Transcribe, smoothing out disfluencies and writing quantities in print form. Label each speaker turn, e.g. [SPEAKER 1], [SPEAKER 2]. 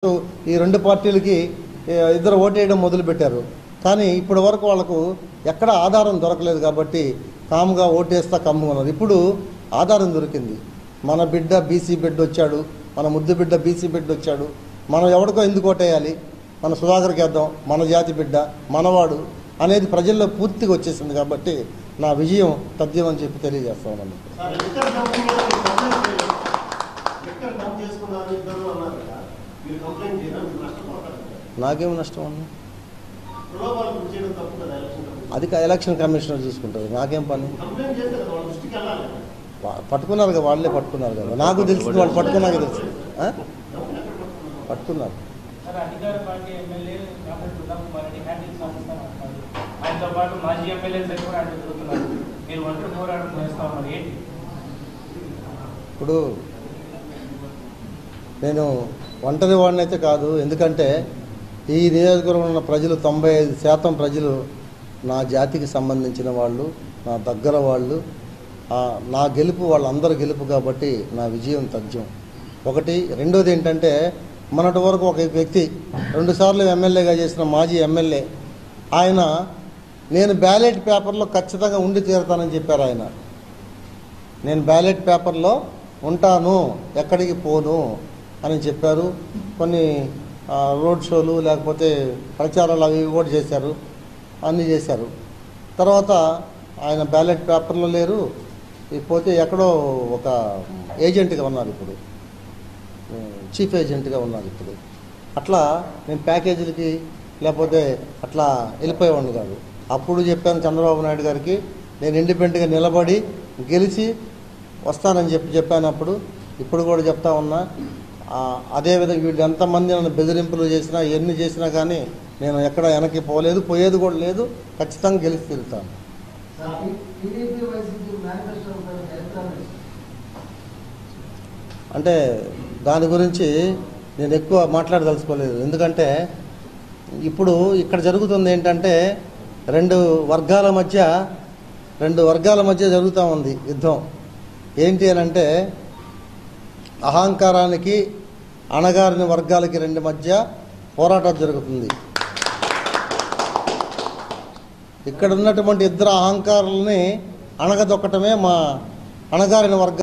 [SPEAKER 1] ఈ రెండు పార్టీలకి ఇద్దరు ఓటేయడం మొదలుపెట్టారు. కానీ ఇప్పటి వరకు వాళ్ళకు ఎక్కడ ఆధారం దొరకలేదు కాబట్టి కామ్గా ఓటేస్తా కమ్ముకున్నారు. ఇప్పుడు ఆధారం దొరికింది. మన బిడ్డ బీసీ బిడ్డ వచ్చాడు, మన ముద్దు బిడ్డ బీసీ బిడ్డ వచ్చాడు, మనం ఎవరికో ఎందుకు ఓటేయాలి, మన సుధాకర్కి వేద్దాం, మన జాతి బిడ్డ మనవాడు అనేది ప్రజల్లో పూర్తిగా వచ్చేసింది. కాబట్టి నా విజయం తథ్యం అని చెప్పి తెలియజేస్తా ఉన్నాను. నాకేం నష్టం అన్న, అది ఎలక్షన్ కమిషనర్ చూసుకుంటారు, నాకేం పని. పట్టుకున్నారు కదా, వాళ్ళే పట్టుకున్నారు కదా, నాకు తెలిసింది వాళ్ళు పట్టుకున్నాక తెలుసు పట్టుకున్నారు. ఇప్పుడు నేను ఒంటరి వాడిని అయితే కాదు, ఎందుకంటే ఈ నియోజకవర్గంలో ఉన్న ప్రజలు 95% ప్రజలు నా జాతికి సంబంధించిన వాళ్ళు, నా దగ్గర వాళ్ళు. నా గెలుపు వాళ్ళందరూ గెలుపు కాబట్టి నా విజయం తథ్యం. ఒకటి. రెండోది ఏంటంటే, మొన్నటి వరకు ఒక వ్యక్తి 2 సార్లు ఎమ్మెల్యేగా చేసిన మాజీ ఎమ్మెల్యే ఆయన నేను బ్యాలెట్ పేపర్లో ఖచ్చితంగా ఉండి తీరుతానని చెప్పారు. ఆయన నేను బ్యాలెట్ పేపర్లో ఉంటాను, ఎక్కడికి పోను అని చెప్పారు. కొన్ని రోడ్ షోలు లేకపోతే ప్రచారాలు అవి కూడా చేశారు, అన్నీ చేశారు. తర్వాత ఆయన బ్యాలెట్ పేపర్లో లేరు, పోతే ఎక్కడో ఒక ఏజెంట్గా ఉన్నారు, ఇప్పుడు చీఫ్ ఏజెంట్గా ఉన్నారు. ఇప్పుడు అట్లా నేను ప్యాకేజీలకి లేకపోతే అట్లా వెళ్ళిపోయేవాడిని కాదు. అప్పుడు చెప్పాను చంద్రబాబు నాయుడు గారికి, నేను ఇండిపెండెంట్గా నిలబడి గెలిచి వస్తానని చెప్పాను. ఇప్పుడు కూడా చెప్తా ఉన్నా. అదేవిధంగా వీళ్ళు ఎంతమంది నన్ను బెదిరింపులు చేసినా ఎన్ని చేసినా కానీ నేను ఎక్కడ వెనక్కి పోలేదు, పోయేది కూడా లేదు. ఖచ్చితంగా గెలిచి తిరుగుతాను. అంటే దాని గురించి నేను ఎక్కువ మాట్లాడదలుచుకోలేదు. ఎందుకంటే ఇప్పుడు ఇక్కడ జరుగుతుంది ఏంటంటే, రెండు వర్గాల మధ్య జరుగుతూ ఉంది యుద్ధం. ఏంటి అని అంటే, అహంకారానికి అణగారిన వర్గాలకి రెండు మధ్య పోరాటం జరుగుతుంది. ఇక్కడ ఉన్నటువంటి ఇద్దరు అహంకారులని అణగదొక్కటమే మా అణగారిన వర్గం.